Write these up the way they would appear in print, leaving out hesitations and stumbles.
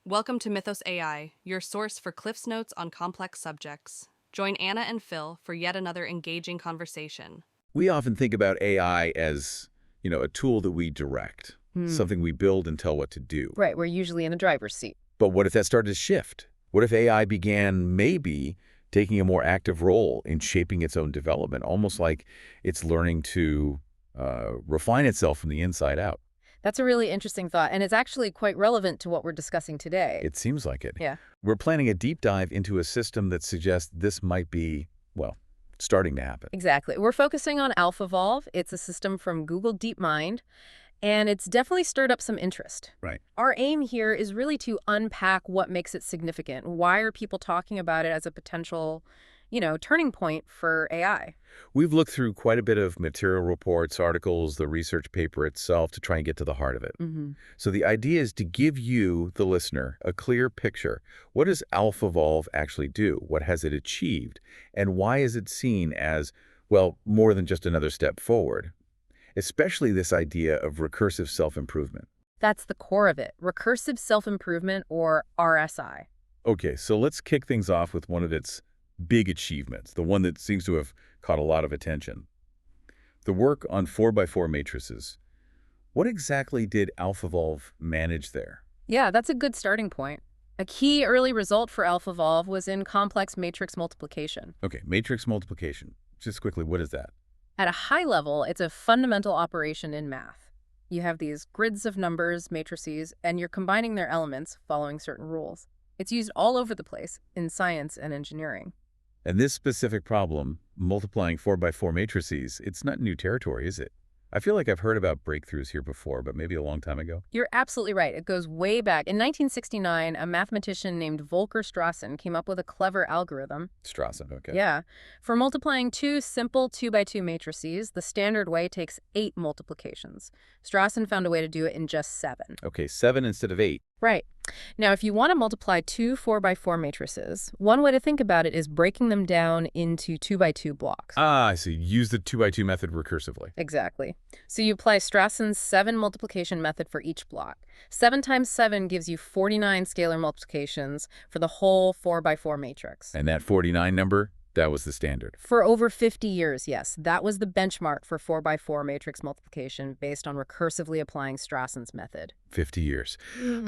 Welcome to Mythos AI, your source for Cliff's Notes on complex subjects. Join Anna and Phil for yet another engaging conversation. We often think about AI as, a tool that we direct, something we build and tell what to do. Right, we're usually in the driver's seat. But what if that started to shift? What if AI began maybe taking a more active role in shaping its own development, almost like it's learning to refine itself from the inside out? That's a really interesting thought, and it's actually quite relevant to what we're discussing today. It seems like it. Yeah, We're planning a deep dive into a system that suggests this might be, well, starting to happen. exactly. We're focusing on AlphaEvolve. It's a system from Google DeepMind, and it's definitely stirred up some interest. Right. Our aim here is really to unpack what makes it significant. Why are people talking about it as a potential, turning point for AI? We've looked through quite a bit of material reports, articles, the research paper itself to try and get to the heart of it. So the idea is to give you, the listener, a clear picture. What does AlphaEvolve actually do? What has it achieved? And why is it seen as, well, more than just another step forward? Especially this idea of recursive self-improvement. That's the core of it, recursive self-improvement, or RSI. Okay, so let's kick things off with one of its big achievements, the one that seems to have caught a lot of attention. The work on 4x4 matrices. What exactly did AlphaEvolve manage there? Yeah, that's a good starting point. A key early result for AlphaEvolve was in complex matrix multiplication. Okay, matrix multiplication. Just quickly, what is that? At a high level, it's a fundamental operation in math. You have these grids of numbers, matrices, and you're combining their elements following certain rules. It's used all over the place in science and engineering. And this specific problem, multiplying 4x4 matrices, it's not new territory, is it? I feel like I've heard about breakthroughs here before, but maybe a long time ago. You're absolutely right. It goes way back. In 1969, a mathematician named Volker Strassen came up with a clever algorithm. Strassen, okay. Yeah. For multiplying two simple 2x2 matrices, the standard way takes 8 multiplications. Strassen found a way to do it in just 7. Okay, 7 instead of 8. Right. Now, if you want to multiply two 4x4 matrices, one way to think about it is breaking them down into 2x2 blocks. Ah, I see. Use the 2x2 method recursively. Exactly. So you apply Strassen's 7 multiplication method for each block. 7 times 7 gives you 49 scalar multiplications for the whole 4x4 matrix. And that 49 number, that was the standard. For over 50 years, yes, that was the benchmark for 4x4 matrix multiplication based on recursively applying Strassen's method. 50 years.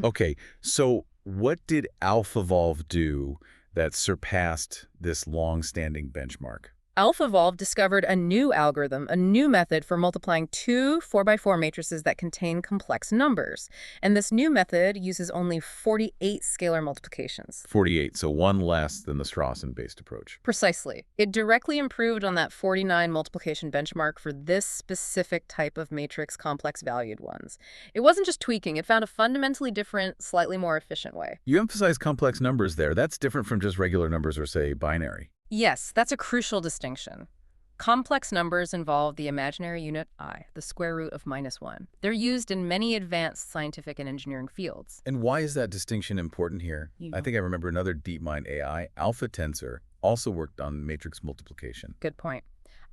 Okay, so what did AlphaEvolve do that surpassed this long-standing benchmark? AlphaEvolve discovered a new algorithm, a new method for multiplying two 4x4 matrices that contain complex numbers. And this new method uses only 48 scalar multiplications. 48, so one less than the Strassen-based approach. Precisely. It directly improved on that 49 multiplication benchmark for this specific type of matrix complex valued ones. It wasn't just tweaking, it found a fundamentally different, slightly more efficient way. You emphasize complex numbers there. That's different from just regular numbers or, say, binary. Yes, that's a crucial distinction. Complex numbers involve the imaginary unit I, the square root of -1. They're used in many advanced scientific and engineering fields. And why is that distinction important here? I think I remember another DeepMind AI, AlphaTensor, also worked on matrix multiplication. Good point.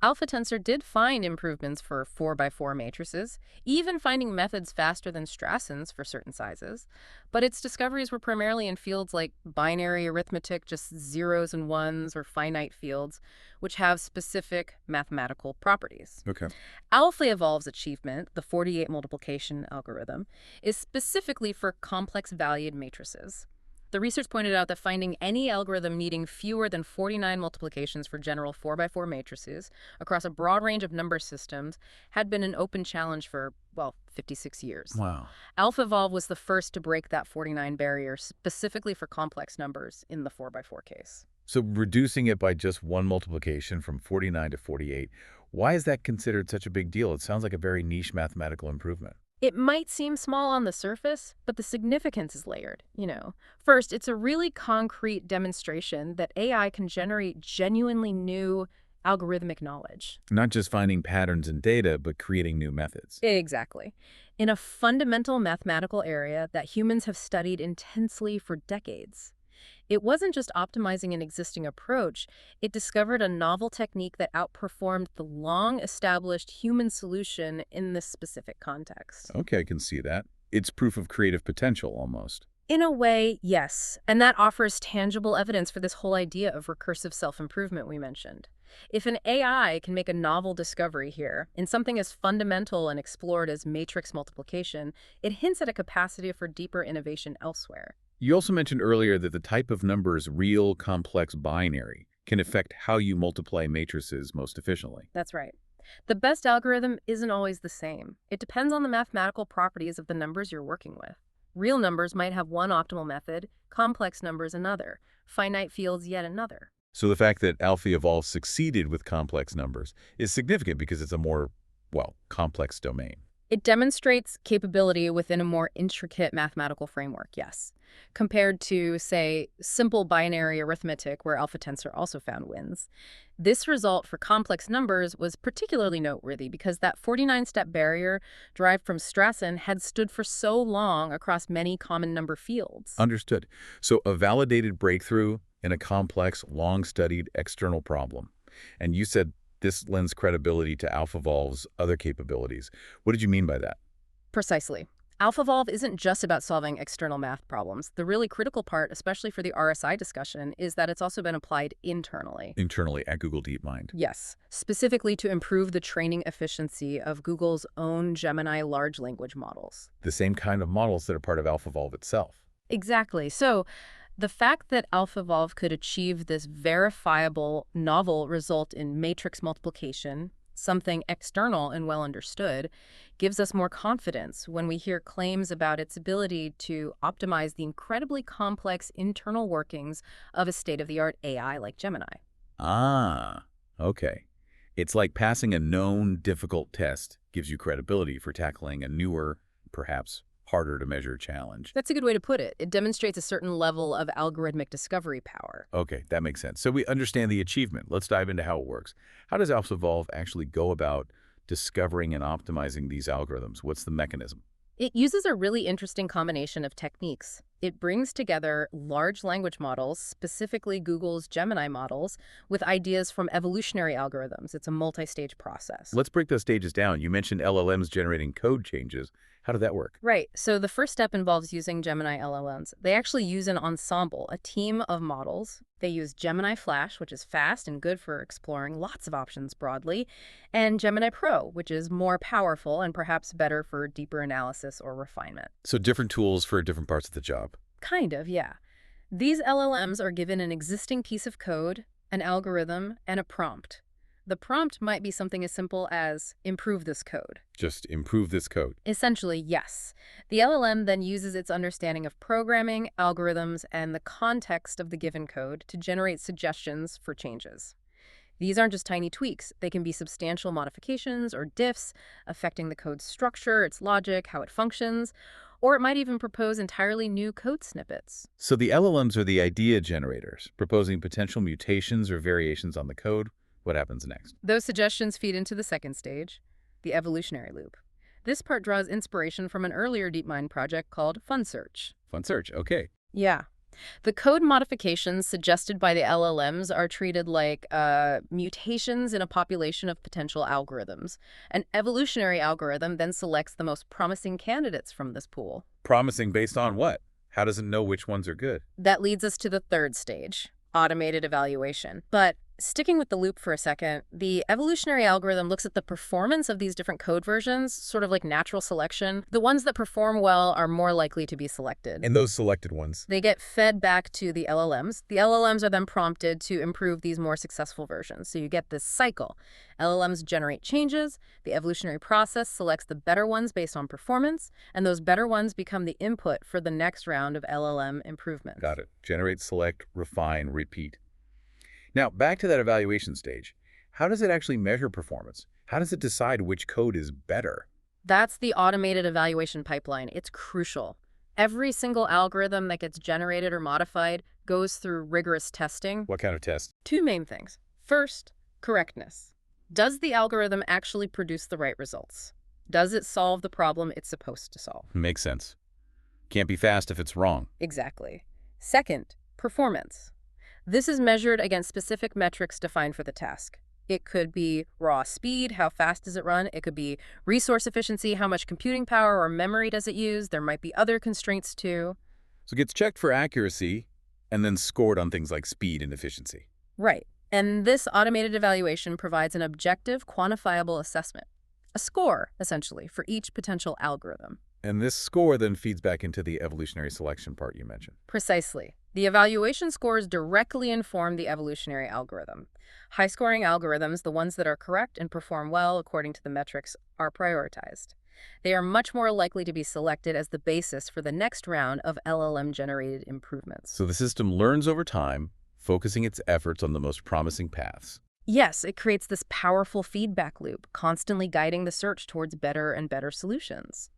AlphaTensor did find improvements for 4x4 matrices, even finding methods faster than Strassen's for certain sizes. But its discoveries were primarily in fields like binary arithmetic, just zeros and ones, or finite fields, which have specific mathematical properties. Okay. AlphaEvolve's achievement, the 48 multiplication algorithm, is specifically for complex valued matrices. The research pointed out that finding any algorithm needing fewer than 49 multiplications for general 4x4 matrices across a broad range of number systems had been an open challenge for, 56 years. Wow. AlphaEvolve was the first to break that 49 barrier specifically for complex numbers in the 4x4 case. So reducing it by just one multiplication from 49 to 48, why is that considered such a big deal? It sounds like a very niche mathematical improvement. It might seem small on the surface, but the significance is layered, First, it's a really concrete demonstration that AI can generate genuinely new algorithmic knowledge. Not just finding patterns in data, but creating new methods. Exactly. In a fundamental mathematical area that humans have studied intensely for decades. It wasn't just optimizing an existing approach, it discovered a novel technique that outperformed the long-established human solution in this specific context. Okay, I can see that. It's proof of creative potential, almost. In a way, yes. And that offers tangible evidence for this whole idea of recursive self-improvement we mentioned. If an AI can make a novel discovery here, in something as fundamental and explored as matrix multiplication, it hints at a capacity for deeper innovation elsewhere. You also mentioned earlier that the type of numbers, real, complex, binary, can affect how you multiply matrices most efficiently. That's right. The best algorithm isn't always the same. It depends on the mathematical properties of the numbers you're working with. Real numbers might have one optimal method, complex numbers another, finite fields yet another. So the fact that AlphaEvolve succeeded with complex numbers is significant because it's a more, well, complex domain. It demonstrates capability within a more intricate mathematical framework, yes, compared to, say, simple binary arithmetic where AlphaTensor also found wins. This result for complex numbers was particularly noteworthy because that 49-step barrier derived from Strassen had stood for so long across many common number fields. Understood. So a validated breakthrough in a complex, long-studied external problem. And you said this lends credibility to AlphaEvolve's other capabilities. What did you mean by that? Precisely. AlphaEvolve isn't just about solving external math problems. The really critical part, especially for the RSI discussion, is that it's also been applied internally. Internally at Google DeepMind. Yes, specifically to improve the training efficiency of Google's own Gemini large language models. The same kind of models that are part of AlphaEvolve itself. Exactly. So the fact that AlphaEvolve could achieve this verifiable, novel result in matrix multiplication, something external and well understood, gives us more confidence when we hear claims about its ability to optimize the incredibly complex internal workings of a state-of-the-art AI like Gemini. Ah, okay. It's like passing a known difficult test gives you credibility for tackling a newer, perhaps harder to measure challenge. That's a good way to put it. It demonstrates a certain level of algorithmic discovery power. Okay, that makes sense. So we understand the achievement. Let's dive into how it works. How does AlphaEvolve actually go about discovering and optimizing these algorithms? What's the mechanism? It uses a really interesting combination of techniques. It brings together large language models, specifically Google's Gemini models, with ideas from evolutionary algorithms. It's a multi-stage process. Let's break those stages down. You mentioned LLMs generating code changes. How did that work? Right. So the first step involves using Gemini LLMs. They actually use an ensemble, a team of models. They use Gemini Flash, which is fast and good for exploring lots of options broadly, and Gemini Pro, which is more powerful and perhaps better for deeper analysis or refinement. So different tools for different parts of the job. Kind of, yeah. These LLMs are given an existing piece of code, an algorithm, and a prompt. The prompt might be something as simple as, improve this code. Just improve this code. Essentially, yes. The LLM then uses its understanding of programming, algorithms, and the context of the given code to generate suggestions for changes. These aren't just tiny tweaks. They can be substantial modifications or diffs, affecting the code's structure, its logic, how it functions, or it might even propose entirely new code snippets. So the LLMs are the idea generators, proposing potential mutations or variations on the code. What happens next? Those suggestions feed into the second stage, the evolutionary loop. This part draws inspiration from an earlier DeepMind project called FunSearch. FunSearch, okay. Yeah. The code modifications suggested by the LLMs are treated like mutations in a population of potential algorithms. An evolutionary algorithm then selects the most promising candidates from this pool. Promising based on what? How does it know which ones are good? That leads us to the third stage, automated evaluation. But sticking with the loop for a second, the evolutionary algorithm looks at the performance of these different code versions, sort of like natural selection. The ones that perform well are more likely to be selected. And those selected ones? They get fed back to the LLMs. The LLMs are then prompted to improve these more successful versions. So you get this cycle. LLMs generate changes, the evolutionary process selects the better ones based on performance, and those better ones become the input for the next round of LLM improvements. Got it. Generate, select, refine, repeat. Now, back to that evaluation stage. How does it actually measure performance? How does it decide which code is better? That's the automated evaluation pipeline. It's crucial. Every single algorithm that gets generated or modified goes through rigorous testing. What kind of test? Two main things. First, correctness. Does the algorithm actually produce the right results? Does it solve the problem it's supposed to solve? Makes sense. Can't be fast if it's wrong. Exactly. Second, performance. This is measured against specific metrics defined for the task. It could be raw speed, how fast does it run? It could be resource efficiency, how much computing power or memory does it use? There might be other constraints too. So it gets checked for accuracy and then scored on things like speed and efficiency. Right. And this automated evaluation provides an objective, quantifiable assessment. A score, essentially, for each potential algorithm. And this score then feeds back into the evolutionary selection part you mentioned. Precisely. The evaluation scores directly inform the evolutionary algorithm. High-scoring algorithms, the ones that are correct and perform well according to the metrics, are prioritized. They are much more likely to be selected as the basis for the next round of LLM-generated improvements. So the system learns over time, focusing its efforts on the most promising paths. Yes, it creates this powerful feedback loop, constantly guiding the search towards better and better solutions.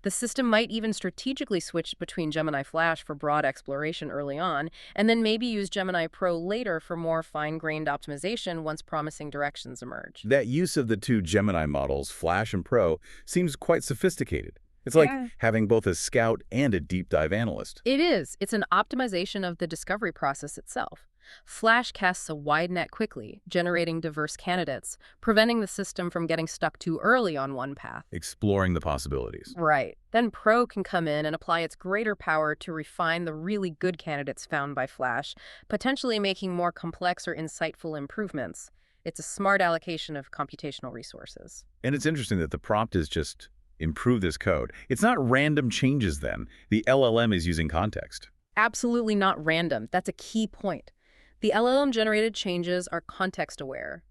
The system might even strategically switch between Gemini Flash for broad exploration early on, and then maybe use Gemini Pro later for more fine-grained optimization once promising directions emerge. That use of the two Gemini models, Flash and Pro, seems quite sophisticated. It's like having both a scout and a deep dive analyst. It is. It's an optimization of the discovery process itself. Flash casts a wide net quickly, generating diverse candidates, preventing the system from getting stuck too early on one path. Exploring the possibilities. Right. Then Pro can come in and apply its greater power to refine the really good candidates found by Flash, potentially making more complex or insightful improvements. It's a smart allocation of computational resources. And it's interesting that the prompt is just improve this code. It's not random changes then. The LLM is using context. Absolutely not random. That's a key point. The LLM-generated changes are context-aware.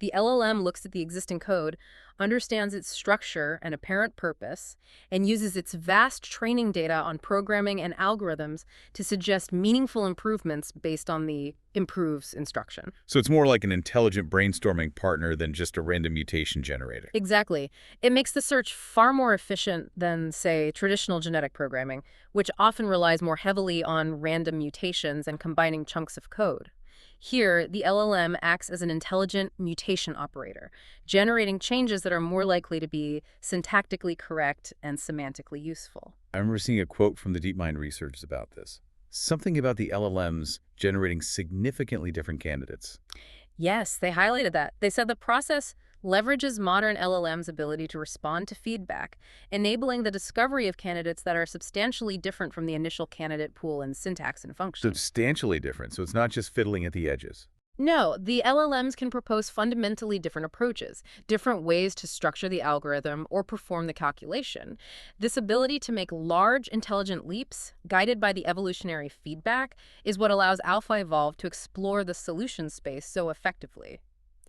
The LLM looks at the existing code, understands its structure and apparent purpose, and uses its vast training data on programming and algorithms to suggest meaningful improvements based on the improves instruction. So it's more like an intelligent brainstorming partner than just a random mutation generator. Exactly. It makes the search far more efficient than, say, traditional genetic programming, which often relies more heavily on random mutations and combining chunks of code. Here, the LLM acts as an intelligent mutation operator, generating changes that are more likely to be syntactically correct and semantically useful. I remember seeing a quote from the DeepMind researchers about this. Something about the LLMs generating significantly different candidates. Yes, they highlighted that. They said the process leverages modern LLM's ability to respond to feedback, enabling the discovery of candidates that are substantially different from the initial candidate pool in syntax and function. Substantially different, so it's not just fiddling at the edges. No, the LLMs can propose fundamentally different approaches, different ways to structure the algorithm or perform the calculation. This ability to make large, intelligent leaps, guided by the evolutionary feedback, is what allows AlphaEvolve to explore the solution space so effectively.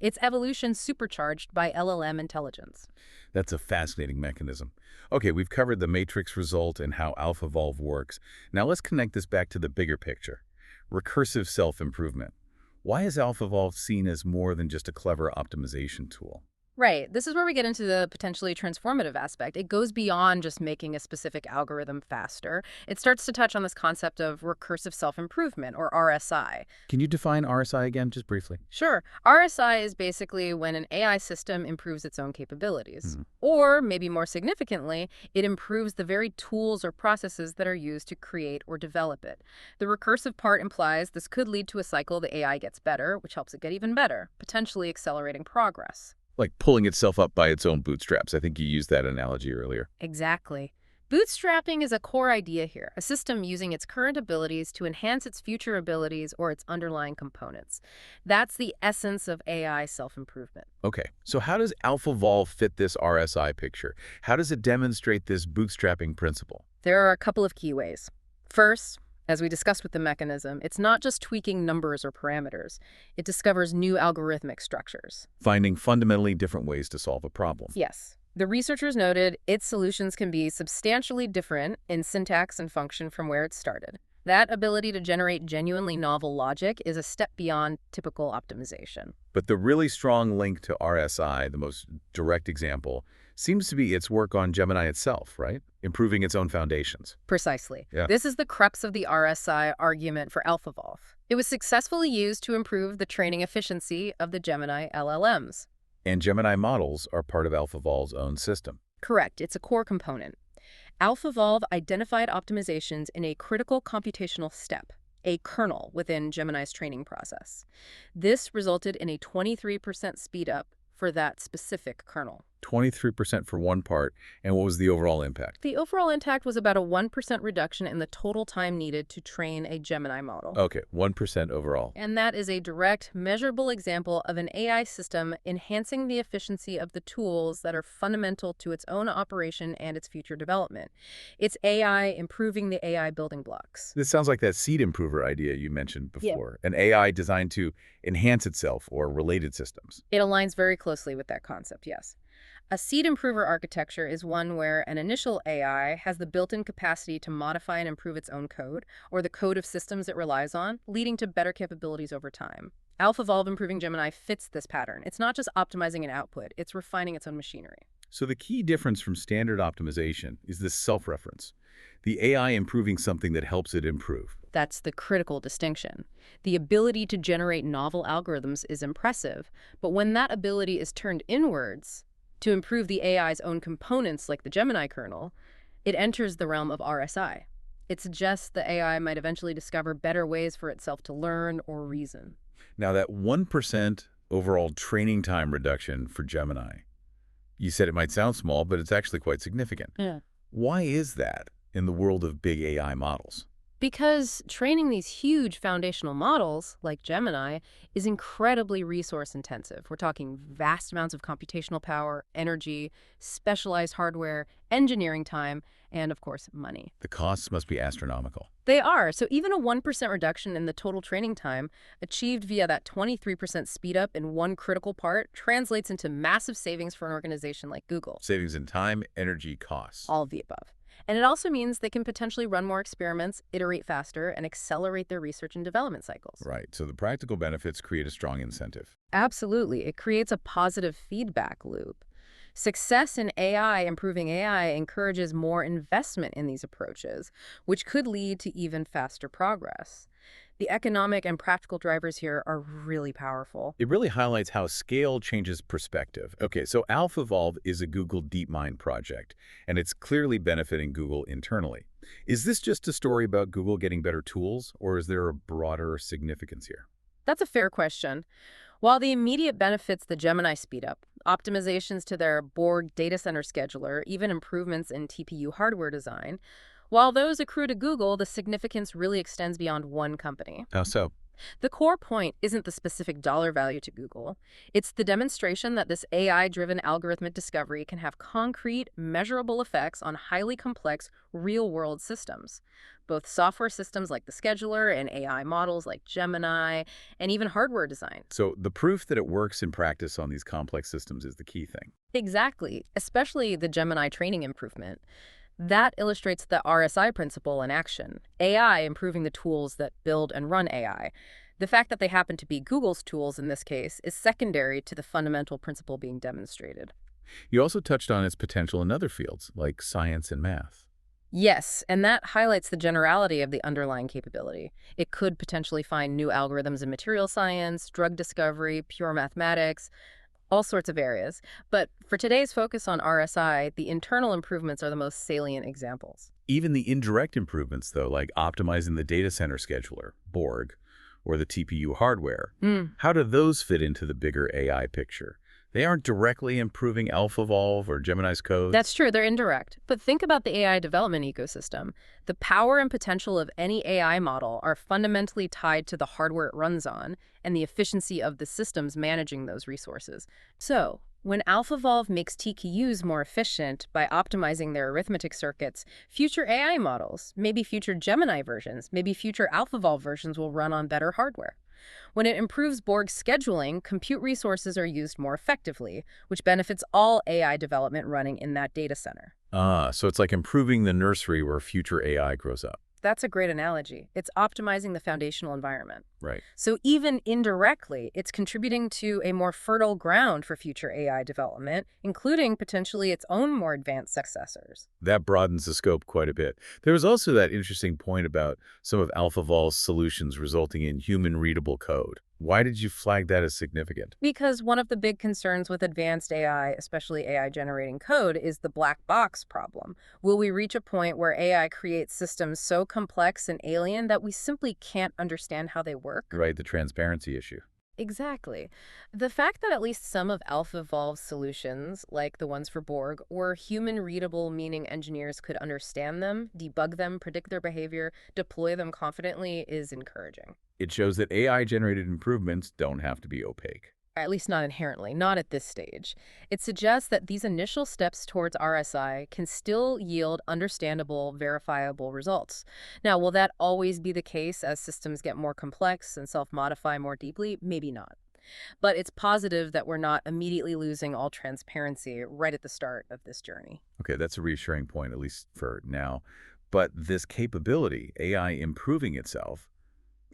It's evolution supercharged by LLM intelligence. That's a fascinating mechanism. Okay, we've covered the matrix result and how AlphaEvolve works. Now let's connect this back to the bigger picture. Recursive self-improvement. Why is AlphaEvolve seen as more than just a clever optimization tool? Right. This is where we get into the potentially transformative aspect. It goes beyond just making a specific algorithm faster. It starts to touch on this concept of recursive self-improvement, or RSI. Can you define RSI again, just briefly? Sure. RSI is basically when an AI system improves its own capabilities. Or, maybe more significantly, it improves the very tools or processes that are used to create or develop it. The recursive part implies this could lead to a cycle the AI gets better, which helps it get even better, potentially accelerating progress. Like pulling itself up by its own bootstraps. I think you used that analogy earlier. Exactly. Bootstrapping is a core idea here, a system using its current abilities to enhance its future abilities or its underlying components. That's the essence of AI self-improvement. Okay, so how does AlphaEvolve fit this RSI picture? How does it demonstrate this bootstrapping principle? There are a couple of key ways. First, as we discussed with the mechanism, it's not just tweaking numbers or parameters. It discovers new algorithmic structures. Finding fundamentally different ways to solve a problem. Yes. The researchers noted its solutions can be substantially different in syntax and function from where it started. That ability to generate genuinely novel logic is a step beyond typical optimization. But the really strong link to RSI, the most direct example, seems to be its work on Gemini itself, right? Improving its own foundations. Precisely. Yeah. This is the crux of the RSI argument for AlphaEvolve. It was successfully used to improve the training efficiency of the Gemini LLMs. And Gemini models are part of AlphaEvolve's own system. Correct. It's a core component. AlphaEvolve identified optimizations in a critical computational step, a kernel within Gemini's training process. This resulted in a 23% speed up for that specific kernel. 23% for one part. And what was the overall impact? The overall impact was about a 1% reduction in the total time needed to train a Gemini model. Okay, 1% overall. And that is a direct, measurable example of an AI system enhancing the efficiency of the tools that are fundamental to its own operation and its future development. It's AI improving the AI building blocks. This sounds like that seed improver idea you mentioned before, an AI designed to enhance itself or related systems. It aligns very closely with that concept, yes. A seed improver architecture is one where an initial AI has the built-in capacity to modify and improve its own code, or the code of systems it relies on, leading to better capabilities over time. AlphaEvolve improving Gemini fits this pattern. It's not just optimizing an output, it's refining its own machinery. So the key difference from standard optimization is this self-reference. The AI improving something that helps it improve. That's the critical distinction. The ability to generate novel algorithms is impressive, but when that ability is turned inwards to improve the AI's own components like the Gemini kernel, it enters the realm of RSI. It suggests the AI might eventually discover better ways for itself to learn or reason. Now that 1% overall training time reduction for Gemini, you said it might sound small, but it's actually quite significant. Yeah. Why is that in the world of big AI models? Because training these huge foundational models, like Gemini, is incredibly resource intensive. We're talking vast amounts of computational power, energy, specialized hardware, engineering time, and of course, money. The costs must be astronomical. They are. So even a 1% reduction in the total training time, achieved via that 23% speed up in one critical part, translates into massive savings for an organization like Google. Savings in time, energy, costs. All of the above. And it also means they can potentially run more experiments, iterate faster, and accelerate their research and development cycles. Right, so the practical benefits create a strong incentive. Absolutely. It creates a positive feedback loop. Success in AI, improving AI, encourages more investment in these approaches, which could lead to even faster progress. The economic and practical drivers here are really powerful. It really highlights how scale changes perspective. Okay, so AlphaEvolve is a Google DeepMind project, and it's clearly benefiting Google internally. Is this just a story about Google getting better tools, or is there a broader significance here? That's a fair question. While the immediate benefits the Gemini speed up, optimizations to their Borg data center scheduler, even improvements in TPU hardware design, while those accrue to Google, the significance really extends beyond one company. How so? The core point isn't the specific dollar value to Google. It's the demonstration that this AI-driven algorithmic discovery can have concrete, measurable effects on highly complex, real-world systems. Both software systems like the scheduler and AI models like Gemini, and even hardware design. So the proof that it works in practice on these complex systems is the key thing. Exactly, especially the Gemini training improvement. That illustrates the RSI principle in action, AI improving the tools that build and run AI. The fact that they happen to be Google's tools in this case is secondary to the fundamental principle being demonstrated. You also touched on its potential in other fields, like science and math. Yes, and that highlights the generality of the underlying capability. It could potentially find new algorithms in material science, drug discovery, pure mathematics, all sorts of areas. But for today's focus on RSI, the internal improvements are the most salient examples. Even the indirect improvements, though, like optimizing the data center scheduler, Borg, or the TPU hardware, how do those fit into the bigger AI picture? They aren't directly improving AlphaEvolve or Gemini's code. That's true, they're indirect. But think about the AI development ecosystem. The power and potential of any AI model are fundamentally tied to the hardware it runs on and the efficiency of the systems managing those resources. So, when AlphaEvolve makes TPUs more efficient by optimizing their arithmetic circuits, future AI models, maybe future Gemini versions, maybe future AlphaEvolve versions will run on better hardware. When it improves Borg scheduling, compute resources are used more effectively, which benefits all AI development running in that data center. So it's like improving the nursery where future AI grows up. That's a great analogy. It's optimizing the foundational environment. Right. So even indirectly, it's contributing to a more fertile ground for future AI development, including potentially its own more advanced successors. That broadens the scope quite a bit. There was also that interesting point about some of AlphaEvolve's solutions resulting in human-readable code. Why did you flag that as significant? Because one of the big concerns with advanced AI, especially AI generating code, is the black box problem. Will we reach a point where AI creates systems so complex and alien that we simply can't understand how they work? Right, the transparency issue. Exactly. The fact that at least some of AlphaEvolve's solutions, like the ones for Borg, were human-readable, meaning engineers could understand them, debug them, predict their behavior, deploy them confidently, is encouraging. It shows that AI-generated improvements don't have to be opaque. At least not inherently, not at this stage. It suggests that these initial steps towards RSI can still yield understandable, verifiable results. Now, will that always be the case as systems get more complex and self-modify more deeply? Maybe not. But it's positive that we're not immediately losing all transparency right at the start of this journey. Okay, that's a reassuring point, at least for now. But this capability, AI improving itself,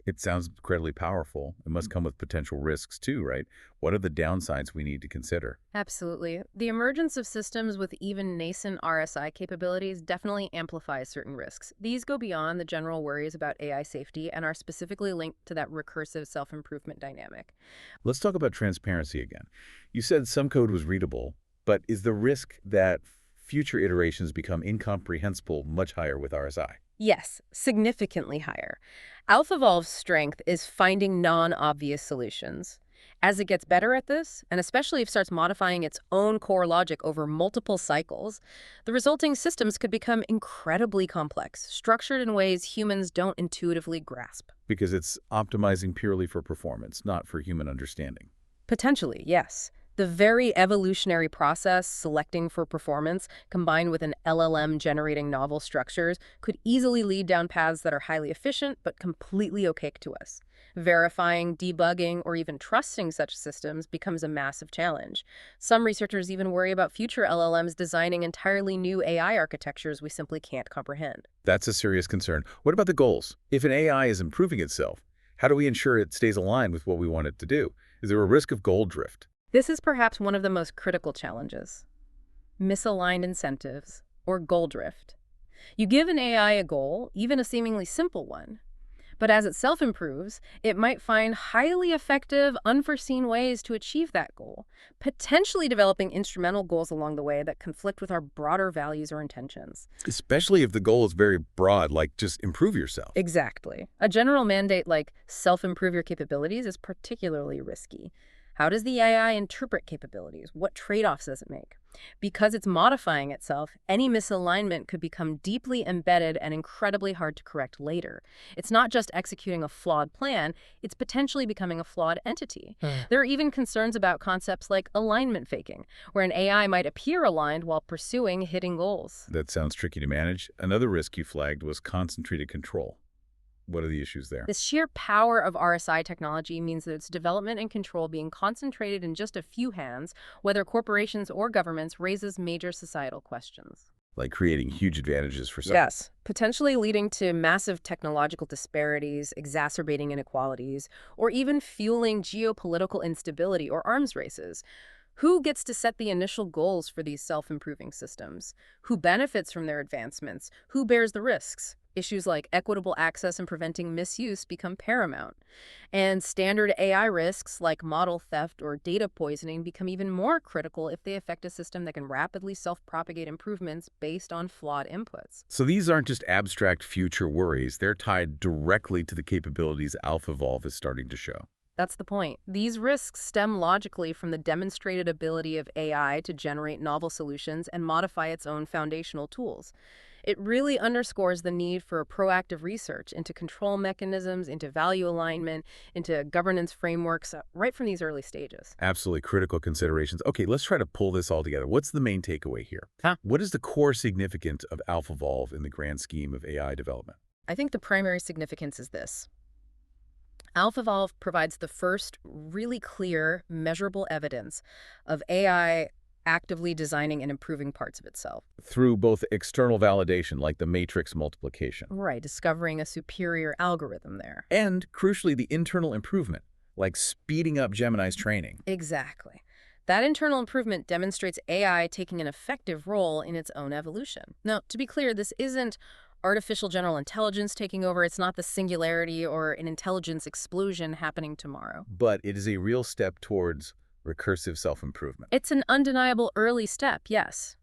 it sounds incredibly powerful. It must come with potential risks too, right? What are the downsides we need to consider? Absolutely. The emergence of systems with even nascent RSI capabilities definitely amplifies certain risks. These go beyond the general worries about AI safety and are specifically linked to that recursive self-improvement dynamic. Let's talk about transparency again. You said some code was readable, but is the risk that future iterations become incomprehensible much higher with RSI? Yes, significantly higher. AlphaEvolve's strength is finding non-obvious solutions. As it gets better at this, and especially if it starts modifying its own core logic over multiple cycles, the resulting systems could become incredibly complex, structured in ways humans don't intuitively grasp. Because it's optimizing purely for performance, not for human understanding. Potentially, yes. The very evolutionary process, selecting for performance, combined with an LLM generating novel structures, could easily lead down paths that are highly efficient but completely opaque to us. Verifying, debugging, or even trusting such systems becomes a massive challenge. Some researchers even worry about future LLMs designing entirely new AI architectures we simply can't comprehend. That's a serious concern. What about the goals? If an AI is improving itself, how do we ensure it stays aligned with what we want it to do? Is there a risk of goal drift? This is perhaps one of the most critical challenges: misaligned incentives, or goal drift. You give an AI a goal, even a seemingly simple one, but as it self-improves, it might find highly effective, unforeseen ways to achieve that goal, potentially developing instrumental goals along the way that conflict with our broader values or intentions. Especially if the goal is very broad, like just improve yourself. Exactly. A general mandate like self-improve your capabilities is particularly risky. How does the AI interpret capabilities? What trade-offs does it make? Because it's modifying itself, any misalignment could become deeply embedded and incredibly hard to correct later. It's not just executing a flawed plan, it's potentially becoming a flawed entity. There are even concerns about concepts like alignment faking, where an AI might appear aligned while pursuing hitting goals. That sounds tricky to manage. Another risk you flagged was concentrated control. What are the issues there? The sheer power of RSI technology means that its development and control being concentrated in just a few hands, whether corporations or governments, raises major societal questions. Like creating huge advantages for some. Yes, potentially leading to massive technological disparities, exacerbating inequalities, or even fueling geopolitical instability or arms races. Who gets to set the initial goals for these self-improving systems? Who benefits from their advancements? Who bears the risks? Issues like equitable access and preventing misuse become paramount. And standard AI risks like model theft or data poisoning become even more critical if they affect a system that can rapidly self-propagate improvements based on flawed inputs. So these aren't just abstract future worries. They're tied directly to the capabilities AlphaEvolve is starting to show. That's the point. These risks stem logically from the demonstrated ability of AI to generate novel solutions and modify its own foundational tools. It really underscores the need for proactive research into control mechanisms, into value alignment, into governance frameworks, right from these early stages. Absolutely critical considerations. Okay, let's try to pull this all together. What's the main takeaway here? What is the core significance of AlphaEvolve in the grand scheme of AI development? I think the primary significance is this. AlphaEvolve provides the first really clear, measurable evidence of AI actively designing and improving parts of itself. Through both external validation, like the matrix multiplication. Right, discovering a superior algorithm there. And, crucially, the internal improvement, like speeding up Gemini's training. Exactly. That internal improvement demonstrates AI taking an effective role in its own evolution. Now, to be clear, this isn't artificial general intelligence taking over. It's not the singularity or an intelligence explosion happening tomorrow. But it is a real step towards recursive self-improvement. It's an undeniable early step, yes.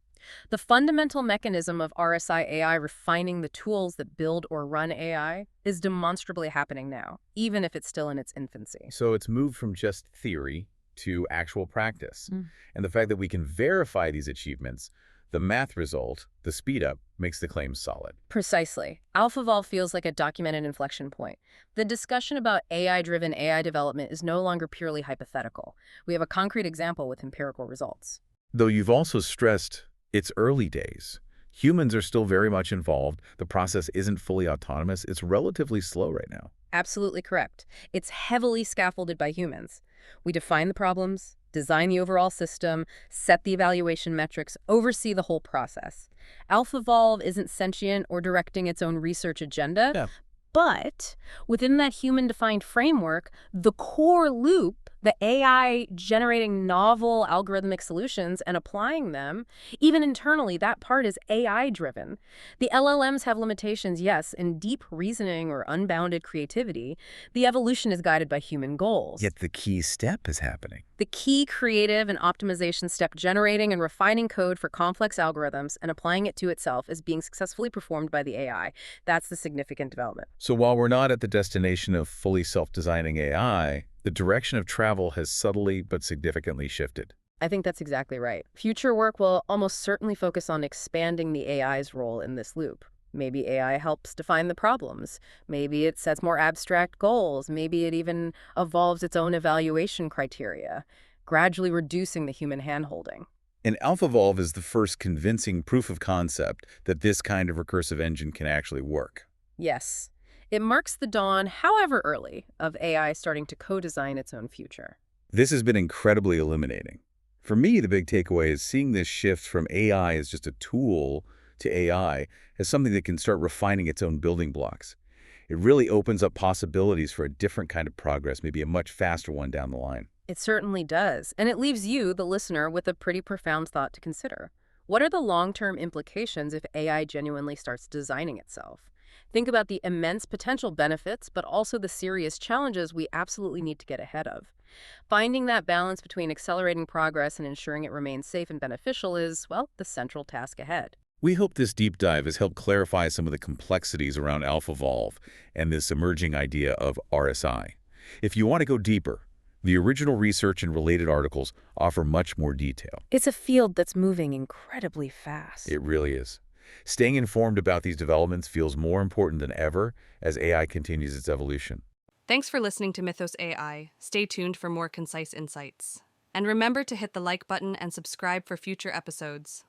The fundamental mechanism of RSI AI refining the tools that build or run AI is demonstrably happening now, even if it's still in its infancy. So it's moved from just theory to actual practice. And the fact that we can verify these achievements, the math result, the speed up, makes the claims solid. Precisely. AlphaEvolve feels like a documented inflection point. The discussion about AI-driven AI development is no longer purely hypothetical. We have a concrete example with empirical results. Though you've also stressed it's early days. Humans are still very much involved. The process isn't fully autonomous. It's relatively slow right now. Absolutely correct. It's heavily scaffolded by humans. We define the problems, design the overall system, set the evaluation metrics, oversee the whole process. AlphaEvolve isn't sentient or directing its own research agenda, Yeah. but within that human-defined framework, the core loop, the AI generating novel algorithmic solutions and applying them, even internally, that part is AI-driven. The LLMs have limitations, yes, in deep reasoning or unbounded creativity. The evolution is guided by human goals. Yet the key step is happening. The key creative and optimization step, generating and refining code for complex algorithms and applying it to itself, is being successfully performed by the AI. That's the significant development. So while we're not at the destination of fully self-designing AI, the direction of travel has subtly but significantly shifted. I think that's exactly right. Future work will almost certainly focus on expanding the AI's role in this loop. Maybe AI helps define the problems. Maybe it sets more abstract goals. Maybe it even evolves its own evaluation criteria, gradually reducing the human handholding. And AlphaEvolve is the first convincing proof of concept that this kind of recursive engine can actually work. Yes. It marks the dawn, however early, of AI starting to co-design its own future. This has been incredibly illuminating. For me, the big takeaway is seeing this shift from AI as just a tool to AI as something that can start refining its own building blocks. It really opens up possibilities for a different kind of progress, maybe a much faster one down the line. It certainly does. And it leaves you, the listener, with a pretty profound thought to consider. What are the long-term implications if AI genuinely starts designing itself? Think about the immense potential benefits, but also the serious challenges we absolutely need to get ahead of. Finding that balance between accelerating progress and ensuring it remains safe and beneficial is, well, the central task ahead. We hope this deep dive has helped clarify some of the complexities around AlphaEvolve and this emerging idea of RSI. If you want to go deeper, the original research and related articles offer much more detail. It's a field that's moving incredibly fast. It really is. Staying informed about these developments feels more important than ever as AI continues its evolution. Thanks for listening to Mythos AI. Stay tuned for more concise insights. And remember to hit the like button and subscribe for future episodes.